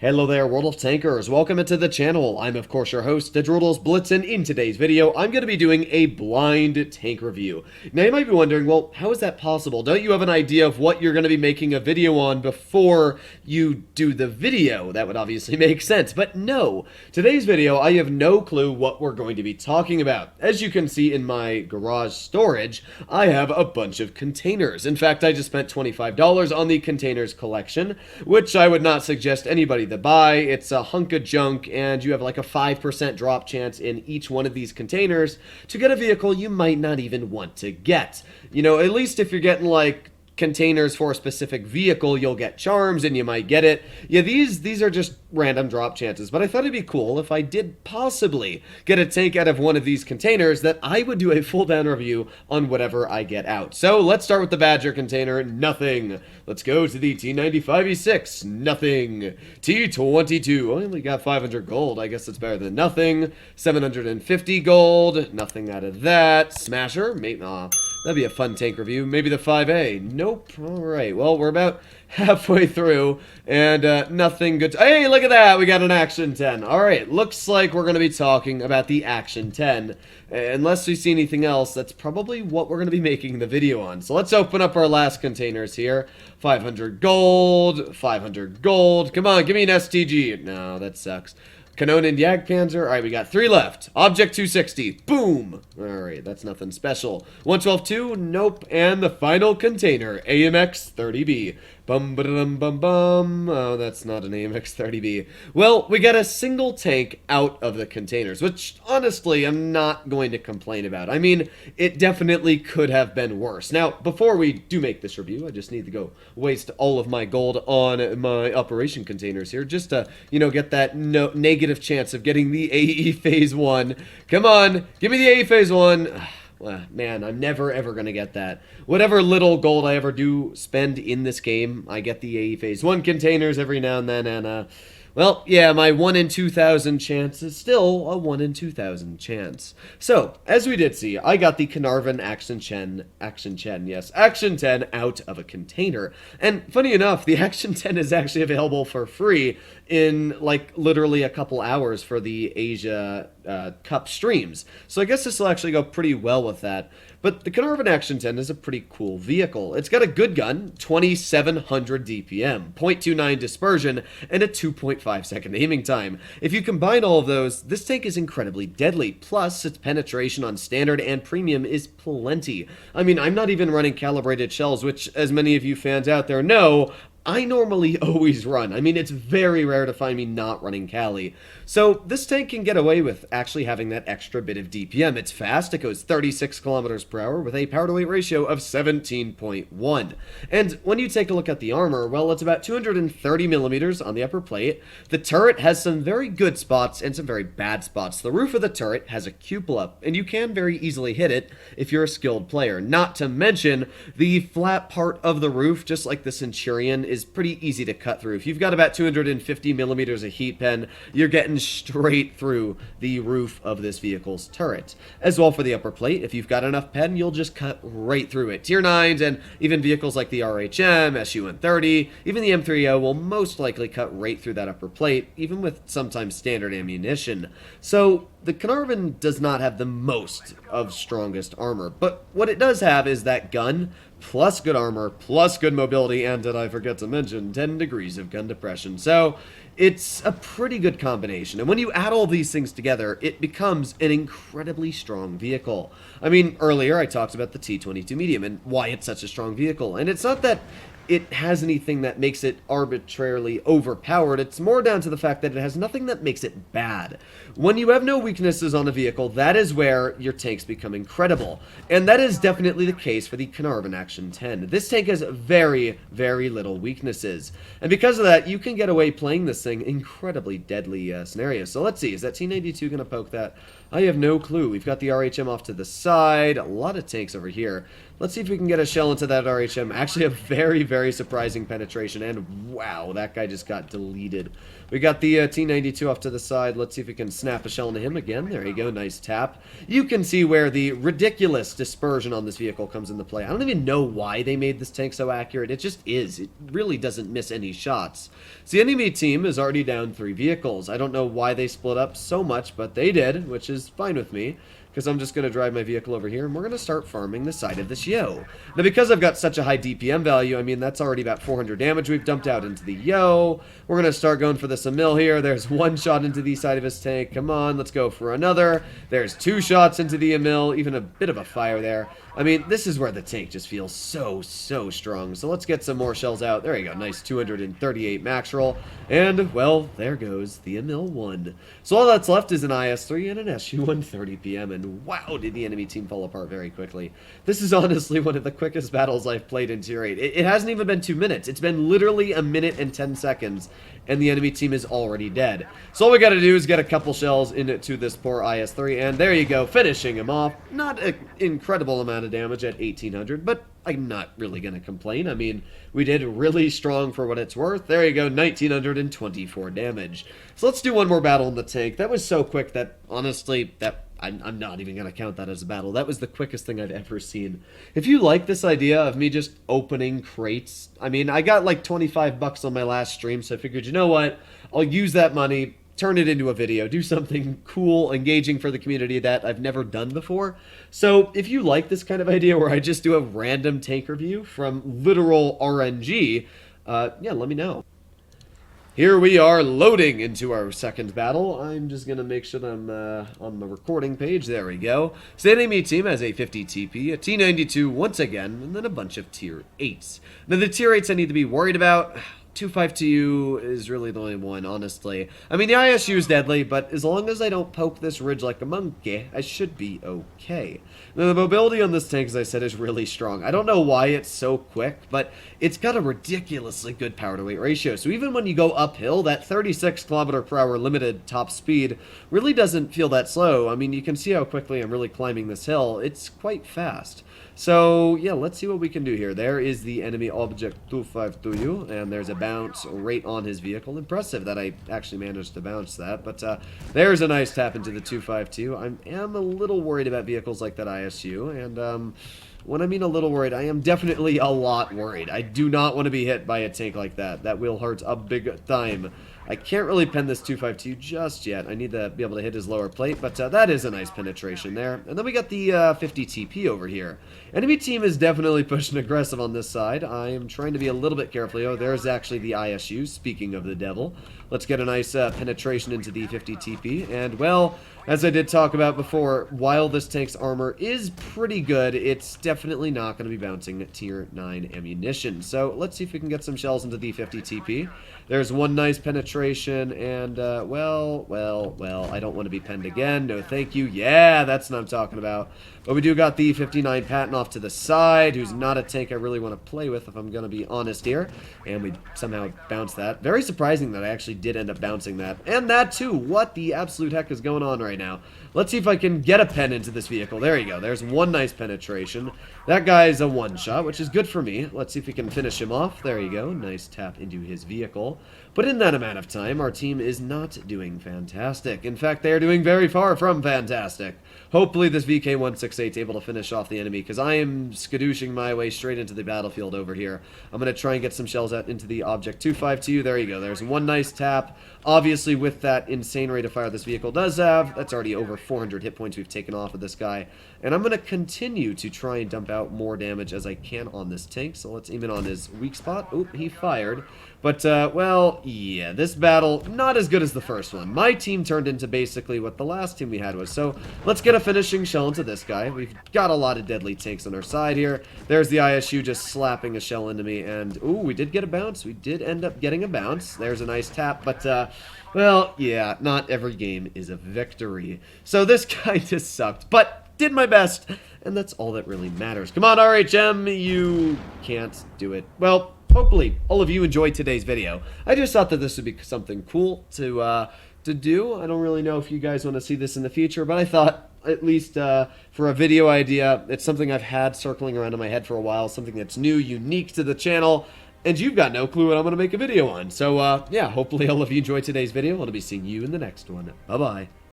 Hello there, World of Tankers. Welcome into the channel. I'm, of course, your host, Droodles, Blitz, and in today's video, I'm going to be doing a blind tank review. Now, you might be wondering, well, how is that possible? Don't you have an idea of what you're going to be making a video on before you do the video? That would obviously make sense, but no. Today's video, I have no clue what we're going to be talking about. As you can see in my garage storage, I have a bunch of containers. In fact, I just spent $25 on the containers collection, which I would not suggest anybody to buy. It's a hunk of junk, and you have like a 5% drop chance in each one of these containers to get a vehicle you might not even want to get. You know, at least if you're getting like containers for a specific vehicle, you'll get charms and you might get it. Yeah, these are just random drop chances, but I thought it'd be cool if I did possibly get a tank out of one of these containers that I would do a full down review on whatever I get out. So let's start with the Badger container. Nothing. Let's go to the T95E6. Nothing. T22. I only got 500 gold. I guess it's better than nothing. 750 gold. Nothing out of that. Smasher. Maybe, that'd be a fun tank review. Maybe the 5A. Nope. Alright, well, we're about halfway through, and nothing good. Hey, look at that! We got an Action 10. Alright, looks like we're going to be talking about the Action 10. Unless we see anything else, that's probably what we're going to be making the video on. So let's open up our last containers here. 500 gold, 500 gold. Come on, give me an STG. No, that sucks. Cannon and Jagdpanzer. Alright, we got 3 left. Object 260. Boom! Alright, that's nothing special. 112-2. Nope. And the final container. AMX 30B. Bum ba dum bum bum. Oh, that's not an AMX 30B. Well, we got a single tank out of the containers, which honestly I'm not going to complain about. I mean, it definitely could have been worse. Now, before we do make this review, I just need to go waste all of my gold on my operation containers here, just to, you know, get that negative chance of getting the AE Phase 1. Come on, give me the AE Phase 1. Man, I'm never ever gonna get that. Whatever little gold I ever do spend in this game, I get the AE Phase 1 containers every now and then, and well, yeah, my 1 in 2,000 chance is still a 1 in 2,000 chance. So, as we did see, I got the Carnarvon Action 10 out of a container. And funny enough, the Action 10 is actually available for free in, like, literally a couple hours for the Asia Cup streams. So I guess this will actually go pretty well with that. But the Carnarvon Action 10 is a pretty cool vehicle. It's got a good gun, 2700 DPM, 0.29 dispersion, and a 2.5 second aiming time. If you combine all of those, this tank is incredibly deadly, plus its penetration on standard and premium is plenty. I mean, I'm not even running calibrated shells, which, as many of you fans out there know, I normally always run. I mean, it's very rare to find me not running Cali. So this tank can get away with actually having that extra bit of DPM. It's fast. It goes 36 kilometers per hour with a power-to-weight ratio of 17.1. And when you take a look at the armor, well, it's about 230 millimeters on the upper plate. The turret has some very good spots and some very bad spots. The roof of the turret has a cupola, and you can very easily hit it if you're a skilled player. Not to mention, the flat part of the roof, just like the Centurion, is pretty easy to cut through. If you've got about 250 millimeters of heat pen, you're getting straight through the roof of this vehicle's turret. As well for the upper plate, if you've got enough pen, you'll just cut right through it. Tier 9s and even vehicles like the RHM, SU-130, even the M3O will most likely cut right through that upper plate, even with sometimes standard ammunition. So the Carnarvon does not have the most of strongest armor, but what it does have is that gun, plus good armor, plus good mobility, and did I forget to mention, 10 degrees of gun depression. So it's a pretty good combination, and when you add all these things together, it becomes an incredibly strong vehicle. I mean, earlier I talked about the T22 medium and why it's such a strong vehicle, and it's not that it has anything that makes it arbitrarily overpowered. It's more down to the fact that it has nothing that makes it bad. When you have no weaknesses on a vehicle, that is where your tanks become incredible. And that is definitely the case for the Carnarvon Action 10. This tank has very, very little weaknesses. And because of that, you can get away playing this thing incredibly deadly scenarios. So let's see, is that T92 going to poke that? I have no clue. We've got the RHM off to the side, a lot of tanks over here. Let's see if we can get a shell into that RHM. Actually, a very, very surprising penetration, and wow, that guy just got deleted. We got the T-92 off to the side. Let's see if we can snap a shell into him again. There you go, nice tap. You can see where the ridiculous dispersion on this vehicle comes into play. I don't even know why they made this tank so accurate. It just is. It really doesn't miss any shots. So the enemy team is already down 3 vehicles. I don't know why they split up so much, but they did, which is fine with me, because I'm just going to drive my vehicle over here, and we're going to start farming the side of this Yo. Now, because I've got such a high DPM value, I mean, that's already about 400 damage we've dumped out into the Yo. We're going to start going for this Emil here. There's 1 shot into the side of his tank. Come on, let's go for another. There's 2 shots into the Emil, even a bit of a fire there. I mean, this is where the tank just feels so strong. So let's get some more shells out. There you go, nice 238 max roll. And, well, there goes the Emil 1. So all that's left is an IS-3 and an SU-130 PM, and wow, did the enemy team fall apart very quickly. This is honestly one of the quickest battles I've played in Tier 8. It hasn't even been 2 minutes. It's been literally 1 minute and 10 seconds, and the enemy team is already dead. So all we gotta do is get a couple shells into this poor IS-3, and there you go, finishing him off. Not an incredible amount of damage at 1800, but I'm not really gonna complain. I mean, we did really strong for what it's worth. There you go, 1924 damage. So let's do one more battle in the tank. That was so quick that, honestly, I'm not even going to count that as a battle. That was the quickest thing I've ever seen. If you like this idea of me just opening crates, I mean, I got like 25 bucks on my last stream, so I figured, you know what? I'll use that money, turn it into a video, do something cool, engaging for the community that I've never done before. So if you like this kind of idea where I just do a random tank review from literal RNG, yeah, let me know. Here we are loading into our second battle. I'm just going to make sure that I'm on the recording page. There we go. So the enemy team has a 50 TP, a T-92 once again, and then a bunch of Tier 8s. Now the Tier 8s I need to be worried about. 252 is really the only one, honestly. I mean, the ISU is deadly, but as long as I don't poke this ridge like a monkey, I should be okay. Now, the mobility on this tank, as I said, is really strong. I don't know why it's so quick, but it's got a ridiculously good power-to-weight ratio. So even when you go uphill, that 36 km/h limited top speed really doesn't feel that slow. I mean, you can see how quickly I'm really climbing this hill. It's quite fast. So, yeah, let's see what we can do here. There is the enemy object 252, and there's a bounce right on his vehicle. Impressive that I actually managed to bounce that, but there's a nice tap into the 252. I am a little worried about vehicles like that ISU, and when I mean a little worried, I am definitely a lot worried. I do not want to be hit by a tank like that. That will hurt a big time. I can't really pen this 252 just yet. I need to be able to hit his lower plate, but that is a nice penetration there. And then we got the 50 TP over here. Enemy team is definitely pushing aggressive on this side. I am trying to be a little bit careful. Oh, there's actually the ISU, speaking of the devil. Let's get a nice penetration into the 50 TP. And, well, as I did talk about before, while this tank's armor is pretty good, it's definitely not going to be bouncing at Tier 9 ammunition. So let's see if we can get some shells into the 50 TP. There's one nice penetration, and, well, I don't want to be penned again. No, thank you. Yeah, that's what I'm talking about. But we do got the 59 Patton off to the side, who's not a tank I really want to play with, if I'm going to be honest here. And we somehow bounced that. Very surprising that I actually did end up bouncing that. And that, too. What the absolute heck is going on right now? Let's see if I can get a pen into this vehicle. There you go. There's one nice penetration. That guy's a one-shot, which is good for me. Let's see if we can finish him off. There you go. Nice tap into his vehicle. But in that amount of time, our team is not doing fantastic. In fact, they are doing very far from fantastic. Hopefully this VK-168 is able to finish off the enemy, because I am skadooshing my way straight into the battlefield over here. I'm going to try and get some shells out into the Object 252. There you go. There's one nice tap. Obviously, with that insane rate of fire this vehicle does have, that's already over 400 hit points we've taken off of this guy. And I'm going to continue to try and dump out more damage as I can on this tank. So let's aim it on his weak spot. Oop, he fired. But, well, yeah, this battle, not as good as the first one. My team turned into basically what the last team we had was. So let's get a finishing shell into this guy. We've got a lot of deadly tanks on our side here. There's the ISU just slapping a shell into me. And, ooh, we did get a bounce. We did end up getting a bounce. There's a nice tap. But, well, yeah, not every game is a victory. So this guy just sucked. But did my best. And that's all that really matters. Come on, RHM. You can't do it. Well, hopefully all of you enjoyed today's video. I just thought that this would be something cool to to do. I don't really know if you guys want to see this in the future, but I thought, at least for a video idea, it's something I've had circling around in my head for a while, something that's new, unique to the channel, and you've got no clue what I'm going to make a video on. So, yeah, hopefully all of you enjoyed today's video. I'll be seeing you in the next one. Bye-bye.